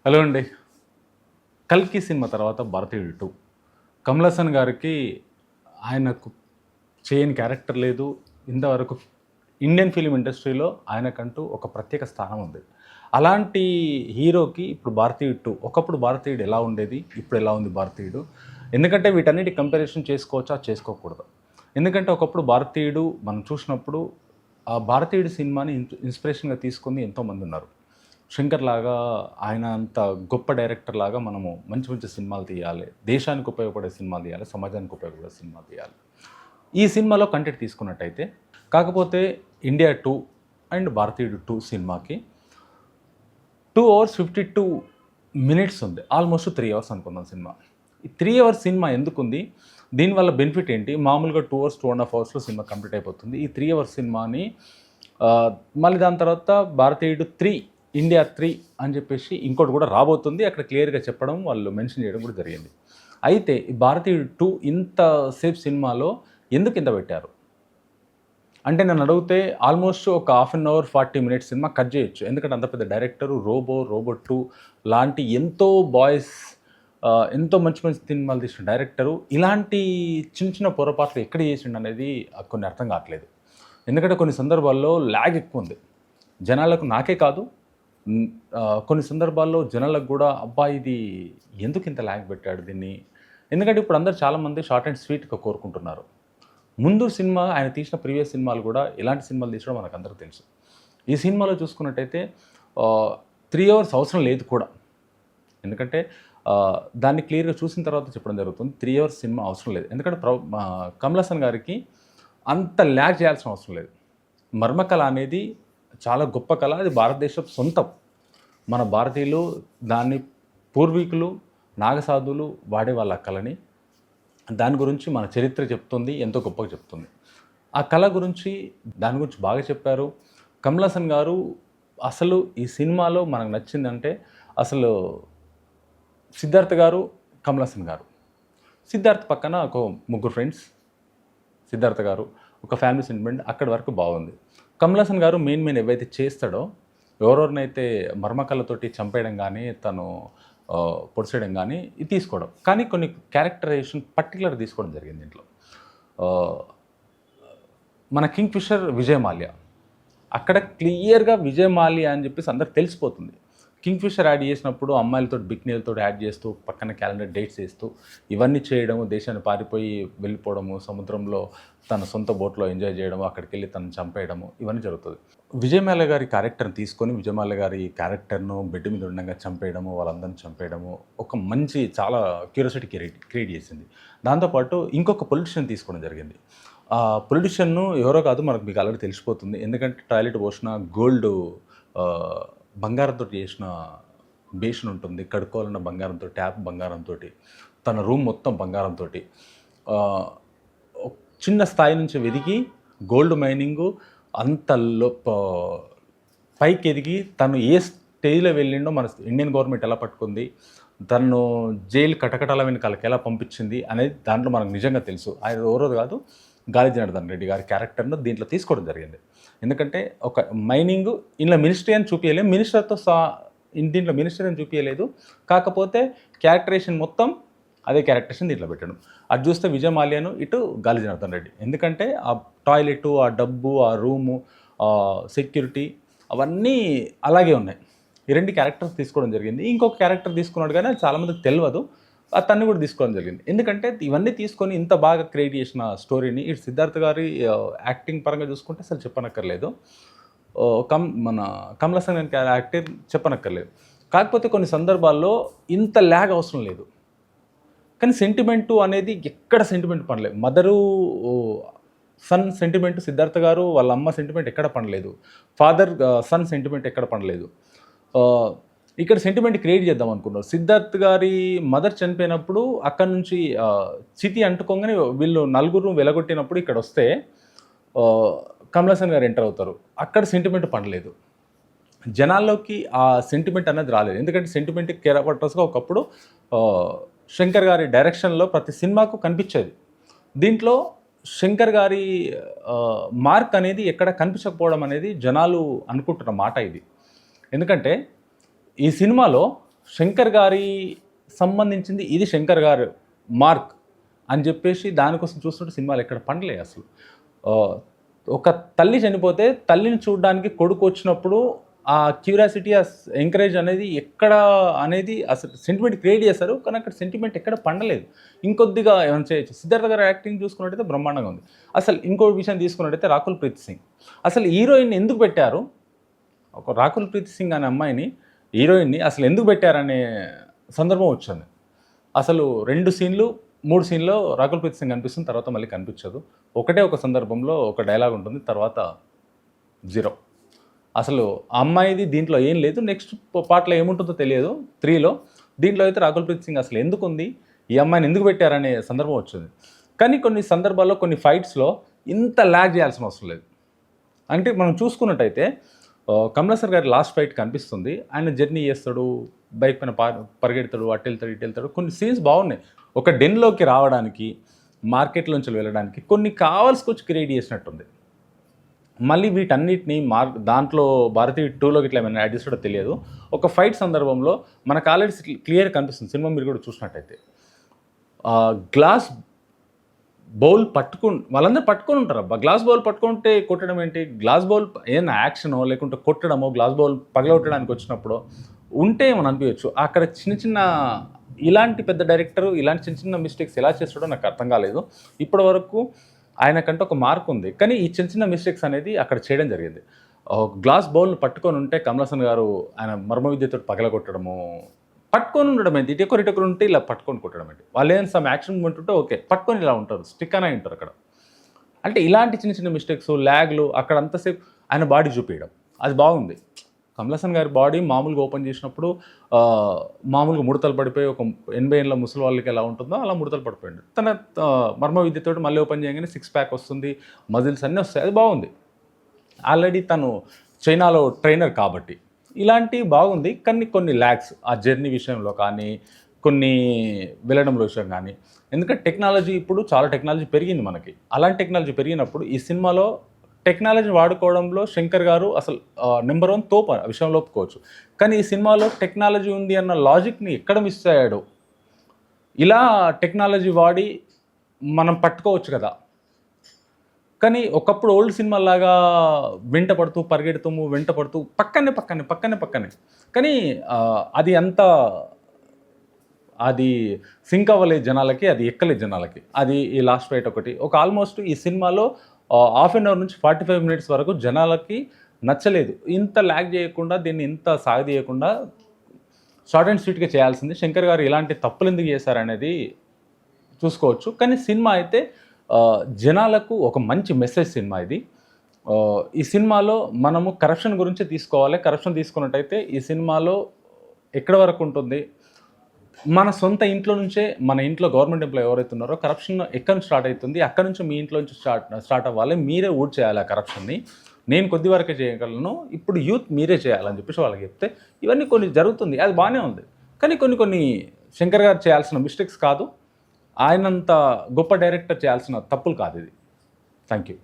Hello అండి. 'కల్కి' cinema తర్వాత 'భారతీయుడు 2' కమల్ హాసన్ గారికి ఆయనకు చేయని క్యారెక్టర్ లేదు. ఇంతవరకు ఇండియన్ ఫిల్మ్ ఇండస్ట్రీలో ఆయనకంటూ ఒక ప్రత్యేక స్థానం ఉంది. అలాంటి హీరోకి ఇప్పుడు 'భారతీయుడు 2' ఒకప్పుడు 'భారతీయుడు' ఎలా ఉండేది? ఇప్పుడు ఎలా ఉంది 'భారతీయుడు'? ఎందుకంటే వీటన్నిటి కంపారిజన్ చేసుకోవచ్చా? చేసుకోకూడదా? ఎందుకంటే ఒకప్పుడు 'భారతీయుడు' మనం చూసినప్పుడు ఆ 'భారతీయుడు' సినిమాని ఇన్స్పిరేషన్‌గా తీసుకుంది ఎంతోమంది ఉన్నారు. శంకర్ లాగా ఆయన అంత గొప్ప డైరెక్టర్ లాగా మనము మంచి మంచి సినిమాలు తీయాలి, దేశానికి ఉపయోగపడే సినిమాలు తీయాలి, సమాజానికి ఉపయోగపడే సినిమాలు తీయాలి. ఈ సినిమాలో కంటెంట్ తీసుకున్నట్టయితే కాకపోతే 'ఇండియా 2' అండ్ 'భారతీయుడు 2' సినిమాకి 2 అవర్స్ 52 మినిట్స్ ఉంది. ఆల్మోస్ట్ 3 అవర్స్ అనుకుందాం సినిమా. ఈ 3 అవర్స్ సినిమా ఎందుకుంది? దీనివల్ల బెనిఫిట్ ఏంటి? మామూలుగా 2 అవర్స్ 2.5 అవర్స్లో సినిమా కంప్లీట్ అయిపోతుంది. ఈ 3 అవర్స్ సినిమాని మళ్ళీ దాని తర్వాత 'భారతీయుడు 3' 'ఇండియా 3' అని చెప్పేసి ఇంకోటి కూడా రాబోతుంది. అక్కడ క్లియర్‌గా చెప్పడం వాళ్ళు మెన్షన్ చేయడం కూడా జరిగింది. అయితే ఈ 'భారతీయుడు 2' ఇంత సేపు సినిమాలో ఎందుకు ఇంత పెట్టారు? అంటే నన్ను అడిగితే ఆల్మోస్ట్ ఒక half an hour 40 minutes cinema cut చేయొచ్చు. ఎందుకంటే అంత పెద్ద డైరెక్టరు 'రోబో 2' లాంటి ఎంతో మంచి మంచి సినిమాలు తీసిన డైరెక్టరు ఇలాంటి చిన్న చిన్న పొరపాట్లు ఎక్కడ చేసిండు అనేది కొన్ని అర్థం కావట్లేదు. ఎందుకంటే కొన్ని సందర్భాల్లో ల్యాగ్ ఎక్కువ ఉంది. జనాలకు నాకే కాదు కొన్ని సందర్భాల్లో జనాలకు కూడా అబ్బా ఇది ఎందుకు ఇంత ల్యాగ్ పెట్టాడు దీన్ని. ఎందుకంటే ఇప్పుడు అందరూ చాలామంది షార్ట్ అండ్ స్వీట్‌గా కోరుకుంటున్నారు. ముందు సినిమా ఆయన తీసిన ప్రీవియస్ సినిమాలు కూడా ఎలాంటి సినిమాలు తీసాడో మనకందరికి తెలుసు. ఈ సినిమాలో చూసుకున్నట్టయితే 3 అవర్స్ అవసరం లేదు కూడా. ఎందుకంటే దాన్ని క్లియర్‌గా చూసిన తర్వాత చెప్పడం జరుగుతుంది. 3 అవర్స్ సినిమా అవసరం లేదు. ఎందుకంటే కమల్ హాసన్ గారికి అంత ల్యాగ్ చేయాల్సిన అవసరం లేదు. మర్మకళ అనేది చాలా గొప్ప కళ. అది భారతదేశపు సొంతం. మన భారతీయులు దాన్ని పూర్వీకులు నాగసాధువులు వాడేవాళ్ళ ఆ కళని. దాని గురించి మన చరిత్ర చెప్తుంది. ఎంతో గొప్పగా చెప్తుంది. ఆ కళ గురించి దాని గురించి బాగా చెప్పారు. కమల్ హాసన్ గారు అసలు ఈ సినిమాలో మనకు నచ్చిందంటే అసలు సిద్ధార్థ్ గారు, కమల్ హాసన్ గారు. సిద్ధార్థ్ పక్కన ఒక ముగ్గురు ఫ్రెండ్స్. సిద్ధార్థ్ గారు ఒక ఫ్యామిలీ సెంటిమెంట్ అక్కడి వరకు బాగుంది. కమల్ హాసన్ గారు మెయిన్ ఏవైతే చేస్తాడో ఎవరెవరినైతే మర్మకళ్ళతోటి చంపేయడం కానీ తను పొడిచేయడం కానీ ఇది తీసుకోవడం. కానీ కొన్ని క్యారెక్టరైజేషన్ పర్టికులర్ తీసుకోవడం జరిగింది దీంట్లో. మన 'కింగ్ ఫిషర్' విజయ్ మాల్యా. అక్కడ క్లియర్‌గా విజయ్ మాల్యా అని చెప్పేసి అందరికి తెలిసిపోతుంది. 'కింగ్ ఫిషర్' యాడ్ చేసినప్పుడు అమ్మాయిలతో బికినీలతో యాడ్ చేస్తూ పక్కన క్యాలెండర్ డేట్స్ వేస్తూ ఇవన్నీ చేయడము, దేశాన్ని పారిపోయి వెళ్ళిపోవడము, సముద్రంలో తన సొంత బోట్లో ఎంజాయ్ చేయడము, అక్కడికి వెళ్ళి తనను చంపేయడము ఇవన్నీ జరుగుతుంది. విజయ్ మాల్యా గారి క్యారెక్టర్ని తీసుకొని విజయ్ మాల్యా గారి క్యారెక్టర్ను బెడ్ మీద ఉండగా చంపేయడము, వాళ్ళందరిని చంపేయడము ఒక మంచి చాలా క్యూరియాసిటీ క్రియేట్ చేసింది. దాంతోపాటు ఇంకొక పొలిటీషియన్ తీసుకోవడం జరిగింది. ఆ పొలిటీషియన్ను ఎవరో కాదు మీకు ఆల్రెడీ తెలిసిపోతుంది. ఎందుకంటే టాయిలెట్ పోసిన గోల్డ్ బంగారంతో చేసిన బేషన్ ఉంటుంది. కడుక్కోవాలన్న బంగారంతో, ట్యాప్ బంగారంతో, తన రూమ్ మొత్తం బంగారంతో చిన్న స్థాయి నుంచి ఎదిగి గోల్డ్ మైనింగు అంత పైకి ఎదిగి తను ఏ స్టేజ్లో వెళ్ళిండో మన ఇండియన్ గవర్నమెంట్ ఎలా పట్టుకుంది, తను జైలు కటకటాల వెనకాలకి ఎలా పంపించింది అనేది దాంట్లో మనకు నిజంగా తెలుసు. ఆయన ఎవరో కాదు గాలి జనార్దన్ రెడ్డి గారి క్యారెక్టర్ను దీంట్లో తీసుకోవడం జరిగింది. ఎందుకంటే ఒక మైనింగ్ ఇందులో మినిస్ట్రీ అని చూపించలేదు, మినిస్టర్తో దీంట్లో మినిస్టర్ అని చూపించలేదు. కాకపోతే క్యారెక్టరేషన్ మొత్తం అదే క్యారెక్టరేషన్ దీంట్లో పెట్టడం. అది చూస్తే విజయ్ మాల్యాను, ఇటు గాలి జనార్దన్ రెడ్డి. ఎందుకంటే ఆ టాయిలెట్, ఆ డబ్బు, ఆ రూము, సెక్యూరిటీ అవన్నీ అలాగే ఉన్నాయి. ఈ 2 క్యారెక్టర్స్ తీసుకోవడం జరిగింది. ఇంకొక క్యారెక్టర్ తీసుకున్నాడు కానీ అది చాలామందికి తెలియదు. అతన్ని కూడా తీసుకోవడం జరిగింది. ఎందుకంటే ఇవన్నీ తీసుకొని ఇంత బాగా క్రియేట్ చేసిన స్టోరీని ఇటు సిద్ధార్థ్ గారి యాక్టింగ్ పరంగా చూసుకుంటే అసలు చెప్పనక్కర్లేదు. మన కమల్ హాసన్ గారి యాక్టింగ్ చెప్పనక్కర్లేదు. కాకపోతే కొన్ని సందర్భాల్లో ఇంత ల్యాగ్ అవసరం లేదు. కానీ సెంటిమెంటు అనేది ఎక్కడ సెంటిమెంట్ పడలేదు. మదరు సన్ సెంటిమెంట్ సిద్ధార్థ్ గారు వాళ్ళ అమ్మ సెంటిమెంట్ ఎక్కడ పడలేదు. ఫాదర్ సన్ సెంటిమెంట్ ఎక్కడ పడలేదు. ఇక్కడ సెంటిమెంట్ క్రియేట్ చేద్దాం అనుకున్నారు. సిద్ధార్థ్ గారి మదర్ చనిపోయినప్పుడు అక్కడి నుంచి చితి అంటుకోగానే వీళ్ళు నలుగురు వెలగొట్టినప్పుడు ఇక్కడ వస్తే కమల్ హాసన్ గారు ఎంటర్ అవుతారు. అక్కడ సెంటిమెంట్ పడలేదు. జనాల్లోకి ఆ సెంటిమెంట్ అనేది రాలేదు. ఎందుకంటే సెంటిమెంట్ కేరపట్రస్గా ఒకప్పుడు శంకర్ గారి డైరెక్షన్లో ప్రతి సినిమాకు కనిపించేది. దీంట్లో శంకర్ గారి మార్క్ అనేది ఎక్కడ కనిపించకపోవడం అనేది జనాలు అనుకుంటున్న మాట ఇది. ఎందుకంటే ఈ సినిమాలో శంకర్ గారి సంబంధించింది ఇది శంకర్ గారు మార్క్ అని చెప్పేసి దానికోసం చూస్తుంటే సినిమాలు ఎక్కడ పండలే అసలు. ఒక తల్లి చనిపోతే తల్లిని చూడడానికి కొడుకు వచ్చినప్పుడు ఆ క్యూరియాసిటీ, ఆ ఎంకరేజ్ అనేది ఎక్కడ అనేది అసలు సెంటిమెంట్ క్రియేట్ చేశారు. కానీ అక్కడ సెంటిమెంట్ ఎక్కడ పండలేదు. ఇంకొద్దిగా ఏమైనా చేయొచ్చు. సిద్ధార్థ గారు యాక్టింగ్ చూసుకున్నట్టయితే బ్రహ్మాండంగా ఉంది. అసలు ఇంకో విషయం తీసుకున్నట్టయితే రాకుల్ ప్రీత్ సింగ్. అసలు హీరోయిన్ ఎందుకు పెట్టారు? ఒక రాకుల్ ప్రీత్ సింగ్ అనే అమ్మాయిని హీరోయిన్ని అసలు ఎందుకు పెట్టారనే సందర్భం వచ్చింది. అసలు 2 సీన్లు 3 సీన్లో రాకుల్ ప్రీత్ సింగ్ కనిపిస్తుంది, తర్వాత మళ్ళీ కనిపించదు. ఒకటే ఒక సందర్భంలో ఒక డైలాగ్ ఉంటుంది, తర్వాత 0. అసలు ఆ అమ్మాయిది దీంట్లో ఏం లేదు. నెక్స్ట్ పార్ట్లో ఏముంటుందో తెలియదు 3లో. దీంట్లో అయితే రాకుల్ ప్రీత్ సింగ్ అసలు ఎందుకు ఉంది, ఈ అమ్మాయిని ఎందుకు పెట్టారనే సందర్భం వచ్చింది. కానీ కొన్ని సందర్భాల్లో కొన్ని ఫైట్స్లో ఇంత ల్యాగ్ చేయాల్సిన అవసరం లేదు. అంటే మనం చూసుకున్నట్టయితే కమల్ హాసన్ గారి లాస్ట్ ఫైట్ కనిపిస్తుంది. ఆయన జర్నీ చేస్తాడు, బైక్ పైన పరిగెడతాడు, అటు వెళ్తాడు ఇటు వెళ్తాడు. కొన్ని సీన్స్ బాగున్నాయి. ఒక డెన్లోకి రావడానికి, మార్కెట్లోంచి వెళ్ళడానికి కొన్ని కావాల్సుకొచ్చి క్రియేట్ చేసినట్టుంది. మళ్ళీ వీటన్నిటిని దాంట్లో భారతీయ 2లోకి ఇట్లా ఏమైనా యాడ్ చేస్తాడో తెలియదు. ఒక ఫైట్ సందర్భంలో మనకు ఆల్రెడీ క్లియర్ కనిపిస్తుంది. సినిమా మీరు కూడా చూసినట్టయితే గ్లాస్ బౌల్ వాళ్ళందరూ పట్టుకొని ఉంటారు. అబ్బా గ్లాస్ బౌల్ పట్టుకుంటే కొట్టడం ఏంటి? గ్లాస్ బౌల్ ఏదైనా యాక్షనో లేకుంటే కొట్టడమో, గ్లాస్ బౌల్ పగలగొట్టడానికి వచ్చినప్పుడు ఉంటే ఏమని అనిపించచ్చు. అక్కడ చిన్న చిన్న ఇలాంటి పెద్ద డైరెక్టర్ ఇలాంటి చిన్న చిన్న మిస్టేక్స్ ఎలా చేస్తాడో నాకు అర్థం కాలేదు. ఇప్పటి వరకు ఆయనకంటే ఒక మార్క్ ఉంది, కానీ ఈ చిన్న చిన్న మిస్టేక్స్ అనేది అక్కడ చేయడం జరిగింది. గ్లాస్ బౌల్ని పట్టుకొని ఉంటే కమల్ హాసన్ గారు ఆయన మర్మ విద్యతో పగలగొట్టడము, పట్టుకొని ఉండడం ఏంటి, ఇటొకరు ఉంటే ఇలా పట్టుకొని కొట్టడం ఏంటి. వాళ్ళు ఏదైనా సమ్ యాక్షన్ మూమెంట్ ఉంటే ఓకే, పట్టుకొని ఇలా ఉంటారు, స్టిక్ అనే ఉంటారు అక్కడ. అంటే ఇలాంటి చిన్న చిన్న మిస్టేక్స్, ల్యాగ్లు, అక్కడ అంతసేపు ఆయన బాడీ చూపించడం అది బాగుంది. కమల్ హాసన్ గారి బాడీ మామూలుగా ఓపెన్ చేసినప్పుడు మామూలుగా ముడతలు పడిపోయి ఒక 80 ఏళ్ళ ముసలి వాళ్ళకి ఎలా ఉంటుందో అలా ముడతలు పడిపోయింది. తన మర్మ విద్యతో మళ్ళీ ఓపెన్ చేయగానే 6 ప్యాక్ వస్తుంది, మజిల్స్ అన్నీ వస్తాయి, అది బాగుంది. ఆల్రెడీ తను చైనాలో ట్రైనర్ కాబట్టి ఇలాంటివి బాగుంది. కానీ కొన్ని ల్యాగ్స్ ఆ జర్నీ విషయంలో కానీ, కొన్ని వెళ్ళడంలో విషయం కానీ, ఎందుకంటే టెక్నాలజీ ఇప్పుడు చాలా టెక్నాలజీ పెరిగింది మనకి. అలాంటి టెక్నాలజీ పెరిగినప్పుడు ఈ సినిమాలో టెక్నాలజీ వాడుకోవడంలో శంకర్ గారు అసలు నెంబర్ 1 తోపు ఆ విషయంలో ఒప్పుకోవచ్చు. కానీ ఈ సినిమాలో టెక్నాలజీ ఉంది అన్న లాజిక్ని ఎక్కడ మిస్ అయ్యాడు. ఇలా టెక్నాలజీ వాడి మనం పట్టుకోవచ్చు కదా. కానీ ఒకప్పుడు ఓల్డ్ సినిమాలాగా వెంట పడుతూ పరిగెడుతాము, వెంట పడుతూ పక్కనే. కానీ అది అంత అది సింక్ అవ్వలేదు జనాలకి, అది ఎక్కలేదు జనాలకి. అది ఈ లాస్ట్ ఫైట్ ఒకటి. ఒక ఆల్మోస్ట్ ఈ సినిమాలో ½ అన్ అవర్ నుంచి 45 మినిట్స్ వరకు జనాలకి నచ్చలేదు. ఇంత ల్యాగ్ చేయకుండా, దీన్ని ఇంత సాగదీయకుండా షార్ట్ అండ్ స్వీట్గా చేయాల్సింది. శంకర్ గారు ఇలాంటి తప్పులు ఎందుకు చేశారనేది చూసుకోవచ్చు. కానీ సినిమా అయితే జనాలకు ఒక మంచి మెసేజ్ సినిమా ఇది. ఈ సినిమాలో మనము కరప్షన్ గురించి తీసుకోవాలి. కరప్షన్ తీసుకున్నట్టయితే ఈ సినిమాలో ఎక్కడి వరకు ఉంటుంది, మన సొంత ఇంట్లో నుంచే, మన ఇంట్లో గవర్నమెంట్ ఎంప్లాయీ ఎవరైతే ఉన్నారో కరప్షన్ ఎక్కడి నుంచి స్టార్ట్ అవుతుంది, అక్కడి నుంచి మీ ఇంట్లో నుంచి స్టార్ట్ అవ్వాలి. మీరే ఊడ్ చేయాలి ఆ కరప్షన్ని. నేను కొద్ది వరకే చేయగలను, ఇప్పుడు యూత్ మీరే చేయాలని చెప్పేసి వాళ్ళకి చెప్తే ఇవన్నీ కొన్ని జరుగుతుంది, అది బాగానే ఉంది. కానీ కొన్ని శంకర్ గారు చేయాల్సిన మిస్టేక్స్ కాదు, ఆయనంత గొప్ప డైరెక్టర్ చేయాల్సిన తప్పులు కాదు ఇది. Thank you.